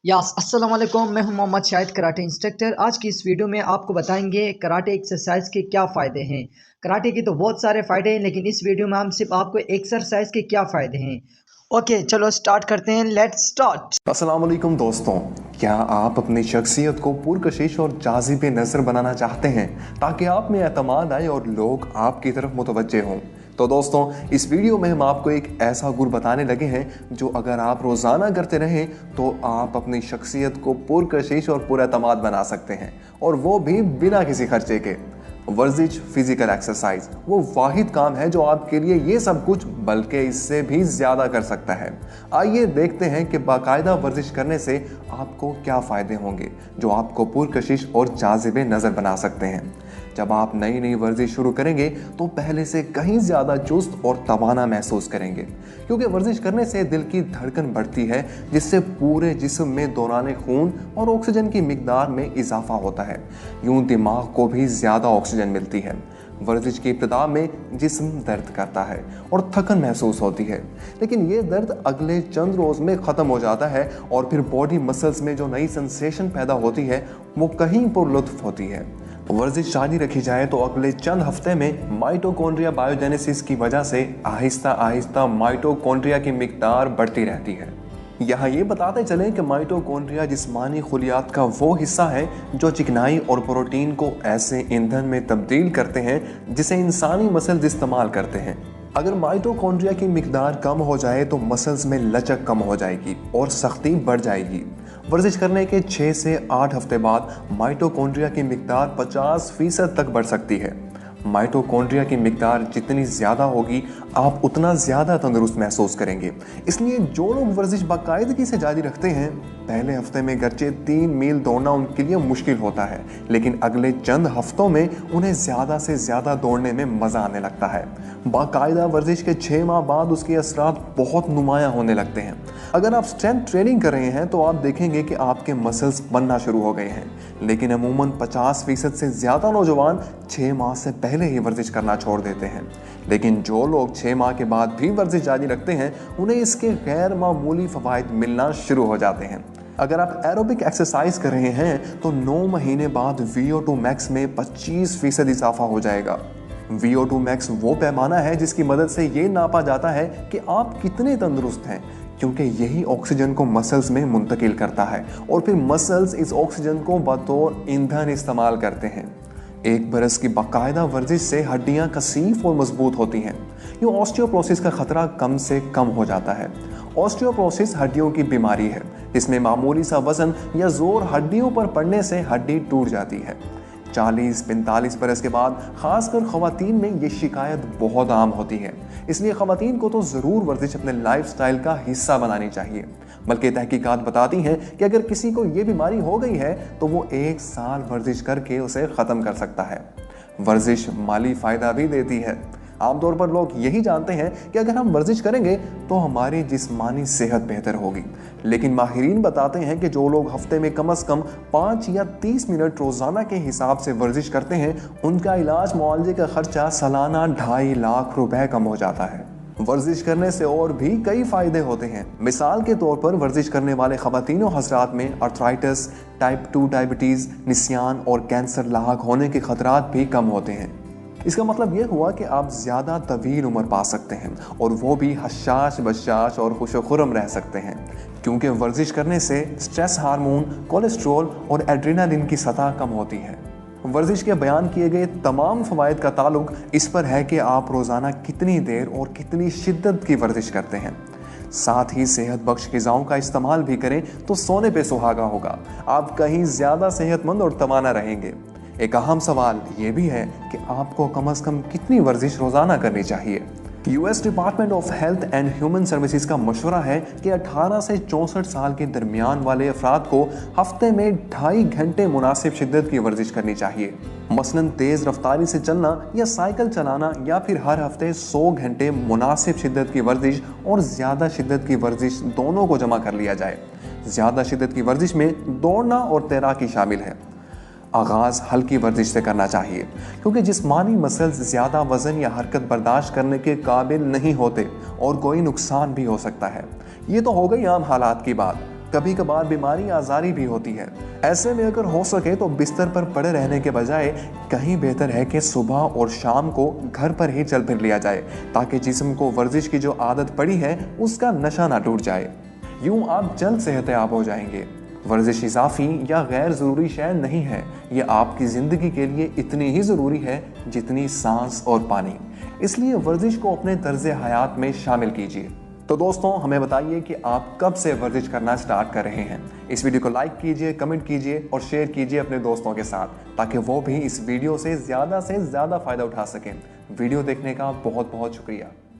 अस्सलाम वालेकुम, मैं हूं मोहम्मद शाहिद, कराटे इंस्ट्रक्टर। आज की इस वीडियो में आपको बताएंगे कराटे एक्सरसाइज के क्या फ़ायदे हैं। कराटे के तो बहुत सारे फ़ायदे हैं, लेकिन इस वीडियो में हम सिर्फ आपको एक्सरसाइज के क्या फ़ायदे हैं। ओके, चलो स्टार्ट करते हैं। Let's start. अस्सलाम वालेकुम दोस्तों, क्या आप अपनी शख्सियत को पुरकशिश और जाज़िब नज़र बनाना चाहते हैं ताकि आप में एतमाद आए और लोग आपकी तरफ मुतवज्जे हों? तो दोस्तों, इस वीडियो में हम आपको एक ऐसा गुर बताने लगे हैं जो अगर आप रोज़ाना करते रहें तो आप अपनी शख्सियत को पुरकशिश और पुरएतमाद बना सकते हैं, और वो भी बिना किसी खर्चे के। वर्जिश फिजिकल एक्सरसाइज वो वाहिद काम है जो आपके लिए ये सब कुछ बल्कि इससे भी ज़्यादा कर सकता है। आइए देखते हैं कि बाकायदा वर्जिश करने से आपको क्या फ़ायदे होंगे जो आपको पुरकशिश और जाज़िब नज़र बना सकते हैं। जब आप नई नई वर्जिश शुरू करेंगे तो पहले से कहीं ज़्यादा चुस्त और तवाना महसूस करेंगे, क्योंकि वर्जिश करने से दिल की धड़कन बढ़ती है, जिससे पूरे जिस्म में दौरान खून और ऑक्सीजन की मिकदार में इजाफा होता है। यूं दिमाग को भी ज़्यादा ऑक्सीजन मिलती है। वर्जिश की इब्तिदा में जिस्म दर्द करता है और थकन महसूस होती है, लेकिन ये दर्द अगले चंद रोज़ में ख़त्म हो जाता है और फिर बॉडी मसल्स में जो नई सेंसेशन पैदा होती है वो कहीं पुरलुत्फ होती है। वर्जिश जारी रखी जाए तो अगले चंद हफ्ते में माइटोकॉन्ड्रिया बायोजेनेसिस की वजह से आहिस्ता आहिस्ता माइटोकॉन्ड्रिया की मिकदार बढ़ती रहती है। यहाँ ये बताते चलें कि माइटोकॉन्ड्रिया जिस्मानी खुलियात का वो हिस्सा है जो चिकनाई और प्रोटीन को ऐसे ईंधन में तब्दील करते हैं जिसे इंसानी मसल्स इस्तेमाल करते हैं। अगर माइटोकॉन्ड्रिया की मिकदार कम हो जाए तो मसल्स में लचक कम हो जाएगी और सख्ती बढ़ जाएगी। वर्जिश करने के 6 से 8 हफ्ते बाद माइटोकॉन्ड्रिया की मिकदार 50% तक बढ़ सकती है। माइटोकॉन्ड्रिया की मिकदार जितनी ज़्यादा होगी आप उतना ज़्यादा तंदुरुस्त महसूस करेंगे। इसलिए जो लोग वर्जिश बाकायदगी से जारी रखते हैं, पहले हफ्ते में गरचे 3 मील दौड़ना उनके लिए मुश्किल होता है, लेकिन अगले चंद हफ्तों में उन्हें ज़्यादा से ज़्यादा दौड़ने में मज़ा आने लगता है। बाकायदा वर्जिश के 6 माह बाद उसके असरात बहुत नुमायाँ होने लगते हैं। अगर आप स्ट्रेंथ ट्रेनिंग कर रहे हैं तो आप देखेंगे कि आपके मसल्स बनना शुरू हो गए हैं, लेकिन अमूमन 50% से ज़्यादा नौजवान 6 माह से पहले ही वर्जिश करना छोड़ देते हैं। लेकिन जो लोग 6 माह के बाद भी वर्जिश जारी रखते हैं उन्हें इसके गैर मामूली फ़वाइद मिलना शुरू हो जाते हैं। अगर आप एरोबिक एक्सरसाइज कर रहे हैं तो 9 महीने बाद VO2 मैक्स में 25% इजाफा हो जाएगा। VO2 मैक्स वो पैमाना है जिसकी मदद से ये नापा जाता है कि आप कितने तंदुरुस्त हैं, क्योंकि यही ऑक्सीजन को मसल्स में मुंतकिल करता है और फिर मसल्स इस ऑक्सीजन को बतौर ईंधन इस्तेमाल करते हैं। एक बरस की बाकायदा वर्जिश से हड्डियां कसीफ और मजबूत होती हैं। ये ऑस्टियोपोरोसिस का खतरा कम से कम हो जाता है। ऑस्टियोपोरोसिस हड्डियों की बीमारी है जिसमें मामूली सा वजन या जोर हड्डियों पर पड़ने से हड्डी टूट जाती है। 40-45 बरस के बाद खासकर ख़वातीन में ये शिकायत बहुत आम होती है। इसलिए ख़वातीन को तो ज़रूर वर्जिश अपने लाइफस्टाइल का हिस्सा बनानी चाहिए। बल्कि तहकीकात बताती हैं कि अगर किसी को ये बीमारी हो गई है तो वो 1 साल वर्जिश करके उसे ख़त्म कर सकता है। वर्जिश माली फ़ायदा भी देती है। आमतौर पर लोग यही जानते हैं कि अगर हम वर्जिश करेंगे तो हमारी जिस्मानी सेहत बेहतर होगी, लेकिन माहिरीन बताते हैं कि जो लोग हफ्ते में कम से कम 5 या 30 मिनट रोज़ाना के हिसाब से वर्जिश करते हैं उनका इलाज मुआवजे का खर्चा सालाना 2.5 लाख रुपए कम हो जाता है। वर्जिश करने से और भी कई फ़ायदे होते हैं। मिसाल के तौर पर वर्जिश करने वाले ख़वातीन हज़रात में आर्थराइटिस, टाइप 2 डायबिटीज़, निसियान और कैंसर लाहक होने के ख़तरात भी कम होते हैं। इसका मतलब ये हुआ कि आप ज़्यादा तवील उम्र पा सकते हैं और वो भी हशाश बशाश और खुशखुरम रह सकते हैं, क्योंकि वर्जिश करने से स्ट्रेस हार्मोन, कोलेस्ट्रॉल और एड्रेनालिन की सतह कम होती है। वर्जिश के बयान किए गए तमाम फ़वाइद का ताल्लुक इस पर है कि आप रोज़ाना कितनी देर और कितनी शिद्दत की वर्जिश करते हैं। साथ ही सेहत बख्श ग़िज़ाओं का इस्तेमाल भी करें तो सोने पे सुहागा होगा। आप कहीं ज़्यादा सेहतमंद और तवाना रहेंगे। एक अहम सवाल ये भी है कि आपको कम से कम कितनी वर्जिश रोज़ाना करनी चाहिए। US department of health and human services का मशवरा है कि 18 से 64 साल के दरमियान वाले अफराद को हफ्ते में 2.5 घंटे मुनासिब शिद्दत की वर्जिश करनी चाहिए। मसलन तेज़ रफ्तारी से चलना या साइकिल चलाना, या फिर हर हफ्ते 100 घंटे मुनासिब शिद्दत की वर्जिश और ज़्यादा शिद्दत की वर्जिश दोनों को जमा कर लिया जाए। ज़्यादा शिद्दत की वर्जिश में दौड़ना और तैराकी शामिल है। आगाज़ हल्की वर्जिश से करना चाहिए, क्योंकि जिस्मानी मसल्स ज़्यादा वज़न या हरकत बर्दाश्त करने के काबिल नहीं होते और कोई नुकसान भी हो सकता है। ये तो हो गई आम हालात की बात। कभी कभार बीमारी आजारी भी होती है। ऐसे में अगर हो सके तो बिस्तर पर पड़े रहने के बजाय कहीं बेहतर है कि सुबह और शाम को घर पर ही चल फिर लिया जाए, ताकि जिस्म को वर्जिश की जो आदत पड़ी है उसका नशा ना टूट जाए। यूं आप जल्द सेहतयाब हो जाएंगे। वर्जिश इजाफी या गैर ज़रूरी शय नहीं है, ये आपकी ज़िंदगी के लिए इतनी ही ज़रूरी है जितनी सांस और पानी। इसलिए वर्जिश को अपने तर्ज़ हयात में शामिल कीजिए। तो दोस्तों, हमें बताइए कि आप कब से वर्जिश करना स्टार्ट कर रहे हैं। इस वीडियो को लाइक कीजिए, कमेंट कीजिए और शेयर कीजिए अपने दोस्तों के साथ, ताकि वो भी इस वीडियो से ज़्यादा फ़ायदा उठा सकें। वीडियो देखने का बहुत बहुत शुक्रिया।